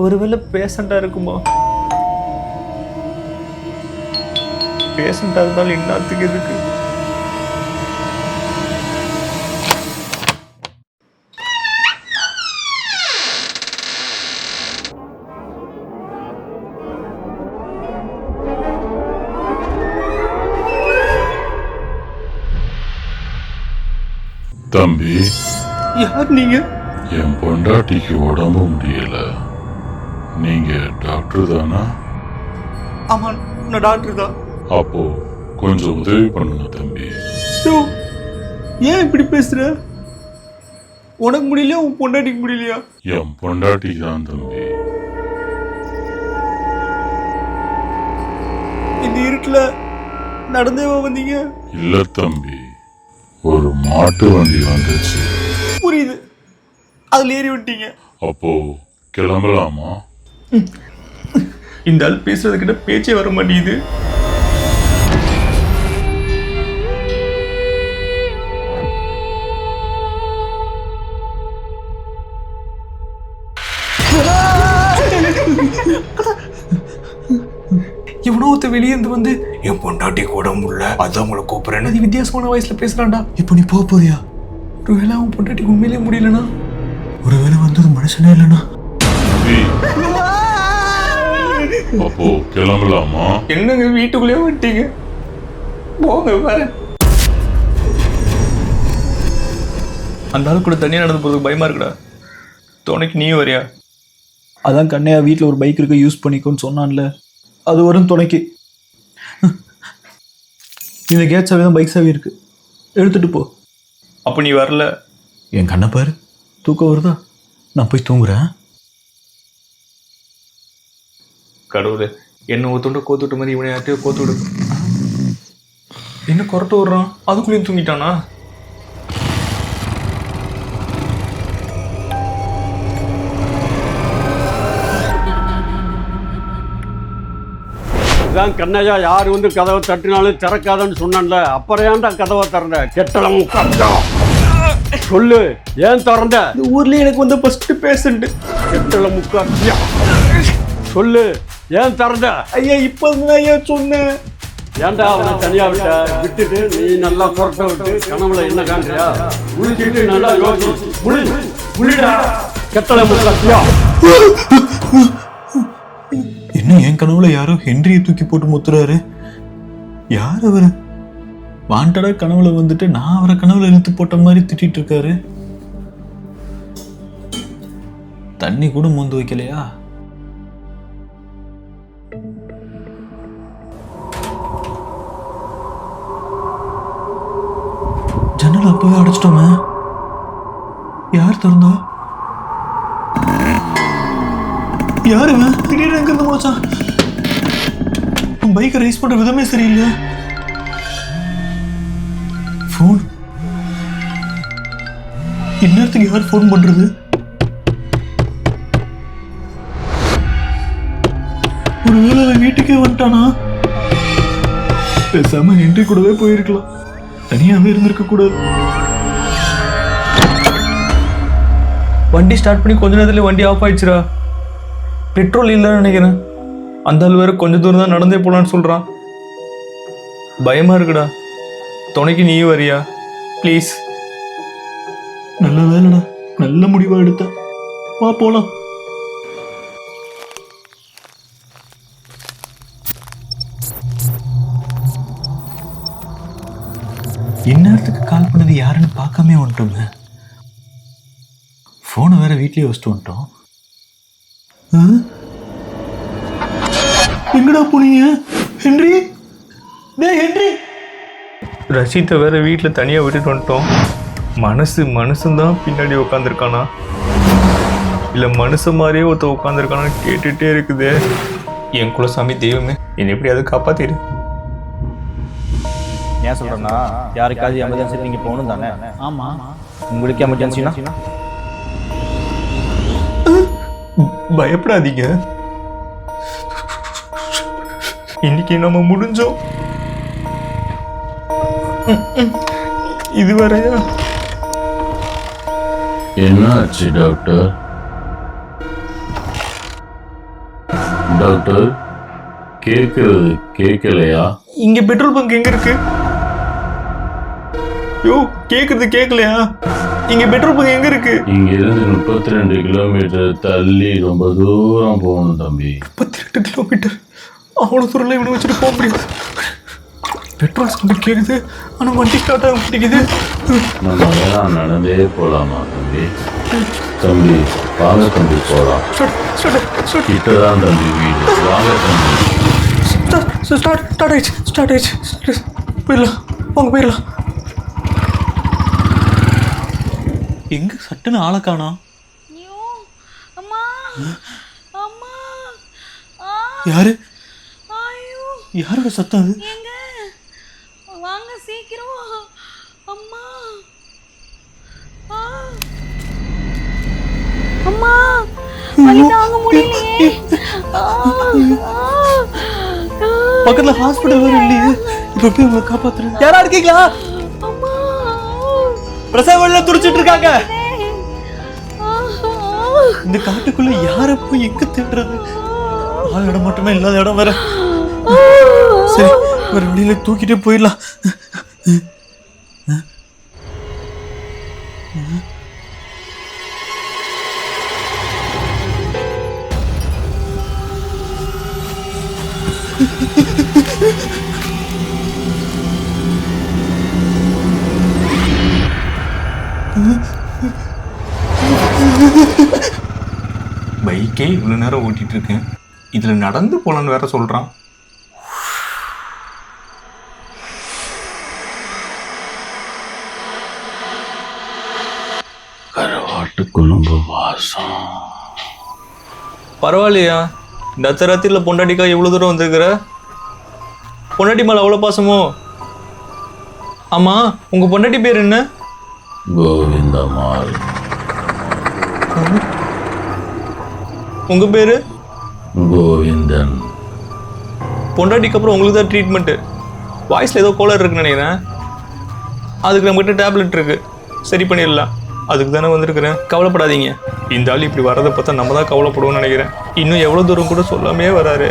ஒருவேளை பேஷண்டா இருக்குமா? பேஷண்டா இருந்தாலும் இன்னத்துக்கு எதுக்கு? தம்பி, யார் நீங்க? என் பொண்டாட்டிக்கு உடம்பு முடியல. நீங்க டாக்டர் தானா? ஆமா, நான் டாக்டர் தான். அப்போ கொஞ்சம் உதவி பண்ணுங்க தம்பி. ஏன் இப்படி பேசுற? உனக்கு முடியலையா, உன் பொண்டாட்டிக்கு முடியலையா? என் பொண்டாட்டிக்கு தான் தம்பி. இந்த இருட்டுல நடந்தேவா வந்தீங்க? இல்ல தம்பி, ஒரு மாட்டு வண்டி வந்துச்சு. புரியுது, அதுல ஏறி விட்டீங்க. அப்போ கிளம்பலாமா? இந்த ஆள் பேசுறதுக்கிட்ட பேச்சே வர மாட்டேங்குது. எவனோ ஒருத்த வெளியே வந்து என் பொண்டாட்டிக்கு உடம்பு இல்ல, அதான் உங்களை கூப்பிடுறேன். அது வித்தியாசமான வயசுல பேசுறான்டா. இப்போ நீ போறியா? ஒருவேளை அவன் பொண்டாட்டிக்கு உண்மையிலே முடியலனா, ஒருவேளை வந்தது மனுஷனே இல்லைனா? அப்போ கிளம்பலாமா? என்னங்க வீட்டுக்குள்ளே விட்டீங்க? போங்க பாரு. அந்த ஆள் கூட தனியா நடந்து போறதுக்கு பயமா இருக்குடா. துணைக்கு நீயும் வரியா? அதான் கண்ணையா வீட்டில் ஒரு பைக் இருக்க யூஸ் பண்ணிக்கோன்னு சொன்னான்ல, அது வரும் துணைக்கு. இந்த கேட் சாவி தான் பைக் சாவி இருக்கு, எடுத்துட்டு போ. அப்ப நீ வரல? என் கண்ணை பாரு, தூக்கம் வருதா? நான் போய் தூங்குறேன். கடவுளே, என்ன ஒரு தொண்டை கோத்து விட்ட மாதிரி இவனை யார்ட்டையோ கோத்து விடு. என்ன கொரட்டை விடுறான்? அதுக்குள்ளேயும் தூங்கிட்டானா? இதான் கண்ணையா, யார் வந்து கதவை தட்டினாலும் திறக்காதன்னு சொன்னான்ல, அப்புறம் ஏன்டா கதவை திறந்த? கெட்டளம் சொல்லு, ஏன் திறந்த? இந்த ஊர்லயே எனக்கு வந்து ஃபர்ஸ்ட் பேஷண்ட். கெட்டள முக்காட்டியா சொல்லு, ஏன் திறந்த? ஐயா இப்பதான் ஐயா சொன்னேன். ஏன்டா அவனை தனியா விட்டுட்டு நீ நல்லா புறட்ட விட்டு கனவுல என்ன காண்றியா? முழிச்சிட்டு நல்லா யோசிச்சு முழிடா. கெட்டள முக்காட்டியா. என்ன என் கனவுல யாரோ ஹென்ரியை தூக்கி போட்டு முத்துறாரு? யார் அவரு? வாண்டடா கனவுல வந்துட்டு நான் அவரை கனவுல இழுத்து போட்ட மாதிரி திட்டிட்டு இருக்காரு. தண்ணி கூட மோந்து வைக்கலையா? ஜன்னல் அப்பவே அடைச்சிட்டோமே. யார் திறந்தா? யாரு திடீர்னு எங்க இருந்து மோச்சான்? பைக்கை ரைஸ் பண்ற விதமே சரியில்லை. போன் இந்நேரத்துக்கு யார் போன் பண்றது? ஒருவேளை அவன் வீட்டுக்கே வந்துட்டானா? பேசாம ஹென்றி கூடவே போயிருக்கலாம், தனியாவே இருந்திருக்க கூடாது. வண்டி ஸ்டார்ட் பண்ணி கொஞ்ச நேரத்துல வண்டி ஆஃப் ஆயிடுச்சுரா. பெட்ரோல் இல்லைன்னு நினைக்கிறேன். அந்த ஆள் வேற கொஞ்ச தூரம் தான் நடந்தே போலான்னு சொல்றான். பயமா இருக்குடா. துணைக்கு நீயும் வரியா ப்ளீஸ்? நல்ல வேலைடா, நல்ல முடிவா எடுத்த. வா போலாம். இந்நேரத்துக்கு கால் பண்ணது யாருன்னு பார்க்காம வந்துட்டோங்க. போனை வேற வீட்லயே வச்சுட்டு வந்துட்டோம். எங்கடா போனீங்க? ஹென்றி, டேய் ஹென்றி. ரஷீத்தை வேற வீட்டில் தனியாக விட்டுட்டு வந்துட்டோம். மனுஷன்தான் பின்னாடி உட்காந்துருக்கானா, இல்லை மனுஷன் மாதிரியே ஒருத்தர் உட்காந்துருக்கானான்னு கேட்டுகிட்டே இருக்குது. என் குலசாமி தெய்வமே, என்னை எப்படியாவது காப்பாத்திடு. ஏன் சொல்கிறேன்னா, யாருக்காவது எமர்ஜென்சி நீங்கள் போகணும் தானே? ஆமாம். உங்களுக்கு எமர்ஜென்சினா பயப்படாதீங்க, இன்னைக்கு நம்ம முடிஞ்சோம். இதுவரையா? என்ன ஆச்சு டாக்டர்? டாக்டர் கேட்கறது கேட்கலையா? இங்க பெட்ரோல் பங்க் எங்க இருக்கு? யோ கேக்குறது கேட்கலையா? இங்க பெட்ரோல் பங்க் எங்க இருக்கு? இங்க இருந்து 32 கிலோமீட்டர் தள்ளி ரொம்ப தூரம் போகணும் தம்பி. 32 கிலோமீட்டர்? அவ்வளவு தூரம் இவனை வச்சுட்டு போக முடியாது. பெட்ரோல் சவுண்ட் கேக்குது, ஆனா வண்டி ஸ்டார்ட் ஆக மாட்டேங்குது. நம்ம எல்லாம் நடந்தே போலாமா தம்பி? தம்பி வாங்க தம்பி போலாம். கிட்டதான் தம்பி வீடு, வாங்க தம்பி. ஸ்டார்ட் ஆயிடுச்சு. போயிடலாம், வாங்க போயிடலாம். எங்க சட்டுன்னு ஆளை காணோம்? ஐயோ அம்மா அம்மா யாரு? ஐயோ யாரோட சத்தம் அது? எங்க வாங்க சீக்கிரம் அம்மா அம்மா வலி தாங்க முடியலையே. பக்கத்துல ஹாஸ்பிடல் வேற இல்லையே, இப்ப எப்படி உங்களை காப்பாத்துறது? யாரா இருக்கீங்களா? அம்மா பிரசவ துடிச்சிட்டு இருக்காங்க. இந்த காட்டுக்குள்ள யார போய் எங்க தேடுறது? ஆள் இடம் மட்டுமே இல்லாத இடம் வேற. சரி, ஒரு வழியில தூக்கிட்டே போயிடலாம். பைக்கே இவ்வளோ நேரம் ஓட்டிட்டு இருக்கேன், இதில் நடந்து போகலான்னு வேற சொல்கிறான். கருவாட்டு குழம்பு வாசம். பரவாயில்லையா, இந்த ராத்திரியில் பொண்டாட்டிக்கா எவ்வளோ தூரம் வந்திருக்கிற? பொண்டாட்டி மேலே அவ்வளோ பாசமோ? ஆமாம், உங்கள் பொண்டாட்டி பேர் என்ன? கோவிந்தம்மாள். உங்கள் பேர்? கோவிந்தன். பொண்டாட்டிக்கு அப்புறம் உங்களுக்கு தான் ட்ரீட்மெண்ட்டு. வாய்ஸில் ஏதோ கோளாறு இருக்குன்னு நினைக்கிறேன். அதுக்கு நம்மகிட்ட டேப்லெட் இருக்குது, சரி பண்ணிடலாம். அதுக்கு தானே வந்திருக்கிறேன், கவலைப்படாதீங்க. இந்த ஆள் இப்படி வரதை பார்த்தா நம்ம தான் கவலைப்படுவோம்னு நினைக்கிறேன். இன்னும் எவ்வளோ தூரம் கூட சொல்லாமே வராரு.